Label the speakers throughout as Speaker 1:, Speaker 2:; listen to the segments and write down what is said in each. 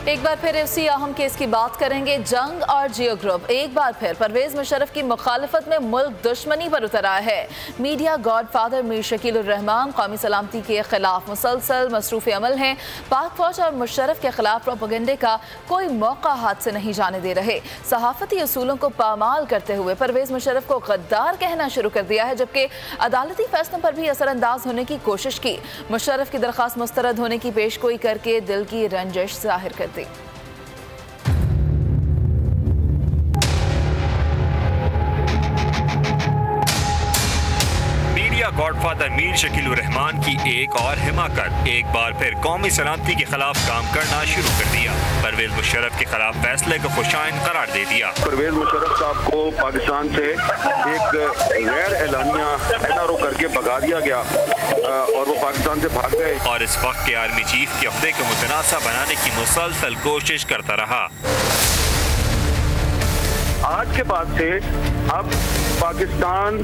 Speaker 1: एक बार फिर इसी अहम केस की बात करेंगे। जंग और जियो ग्रुप एक बार फिर परवेज मुशर्रफ की मुखालफत में मुल्क दुश्मनी पर उतर आया है। मीडिया गॉडफादर मीर शकील उर रहमान कौमी सलामती के खिलाफ मुसलसल मसरूफ़ अमल हैं। पाक फौज और मुशर्रफ के खिलाफ प्रोपेगेंडे का कोई मौका हाथ से नहीं जाने दे रहे। सहाफती उसूलों को पामाल करते हुए परवेज मुशर्रफ को गद्दार कहना शुरू कर दिया है, जबकि अदालती फैसलों पर भी असरअंदाज होने की कोशिश की। मुशर्रफ की दरख्वास्त मुस्तरद होने की पेशगोई करके दिल की रंजिश जाहिर कर दी।
Speaker 2: गॉडफादर मीर शकील उर रहमान की एक और हिमाकत, एक बार फिर कौमी सलामती के खिलाफ काम करना शुरू कर दिया। परवेज मुशर्रफ के खिलाफ फैसले को खुशाइन करार दे दिया।
Speaker 3: परवेज मुशर्रफ साहब को पाकिस्तान से एक गैर एलानिया NRO करके भगा दिया गया और वो पाकिस्तान से भाग गए।
Speaker 2: और इस वक्त के आर्मी चीफ के अहदे को मुतनासा बनाने की मुसलसल कोशिश करता रहा।
Speaker 3: आज के बाद से अब पाकिस्तान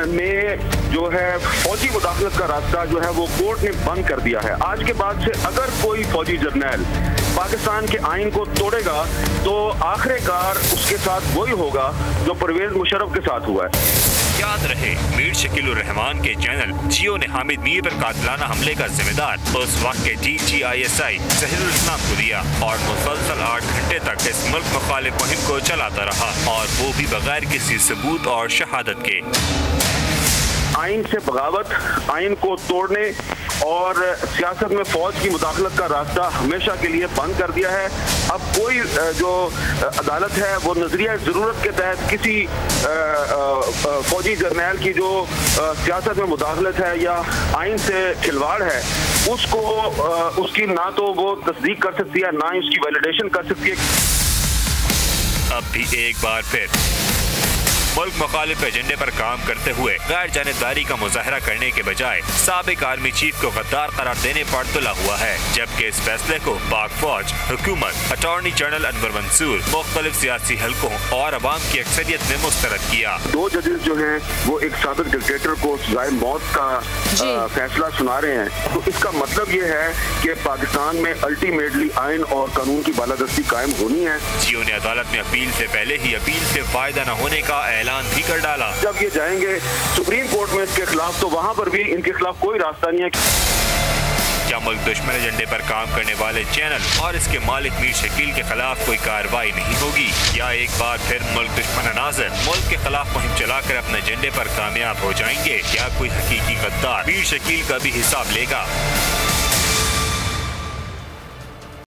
Speaker 3: में जो है फौजी मुदाखलत का रास्ता जो है वो कोर्ट ने बंद कर दिया है। आज के बाद से अगर कोई फौजी जर्नैल पाकिस्तान के आइन को तोड़ेगा तो आखिरकार उसके साथ वही होगा जो परवेज मुशर्रफ के साथ हुआ है।
Speaker 2: याद रहे, मीर शकील उर रहमान के चैनल जियो ने हामिद मीर पर कातिलाना हमले का जिम्मेदार उस वक्त के DGISI जहीरुल इस्लाम को दिया और मुसलसल 8 घंटे तक इस मुल्क मुखालिफ मुहिम को चलाता रहा, और वो भी बगैर किसी सबूत और शहादत के।
Speaker 3: आइन से बगावत, आइन को तोड़ने और सियासत में फौज की मुदाखलत का रास्ता हमेशा के लिए बंद कर दिया है। अब कोई जो अदालत है वो नजरिया ज़रूरत के तहत किसी फौजी जर्नैल की जो सियासत में मुदाखलत है या आइन से खिलवाड़ है उसको उसकी ना तो वो तस्दीक कर सकती है, ना ही उसकी वैलिडेशन कर सकती है।
Speaker 2: अब भी एक बार फिर मुल्क मुखालिफ एजेंडे पर काम करते हुए गैर जानिबदारी का मुजाहरा करने के बजाय साबिक आर्मी चीफ को गद्दार करार देने पर तुला हुआ है, जबकि इस फैसले को पाक फौज, हुकूमत, अटॉर्नी जनरल अनवर मंसूर, मुख्तलिफ सियासी हलकों और अवाम की अक्सरियत ने मुस्तरद किया।
Speaker 3: 2 जजेस जो हैं वो एक साबिक डिक्टेटर को सजाए मौत का फैसला सुना रहे हैं, तो इसका मतलब ये है कि पाकिस्तान में अल्टीमेटली आइन और कानून की बालादस्ती कायम होनी है।
Speaker 2: जियो ने अदालत में अपील से पहले ही अपील से फायदा न होने का ऐलान भी कर डाला।
Speaker 3: जब ये जाएंगे सुप्रीम कोर्ट में इसके खिलाफ तो वहाँ पर भी इनके खिलाफ कोई रास्ता नहीं है।
Speaker 2: क्या मुल्क दुश्मन एजेंडे पर काम करने वाले चैनल और इसके मालिक मीर शकील के खिलाफ कोई कार्रवाई नहीं होगी, या एक बार फिर मुल्क दुश्मन अनाज़र मुल्क के खिलाफ मुहिम चलाकर अपने एजेंडे पर कामयाब हो जाएंगे, या कोई हकीकी गद्दार मीर शकील का भी हिसाब लेगा?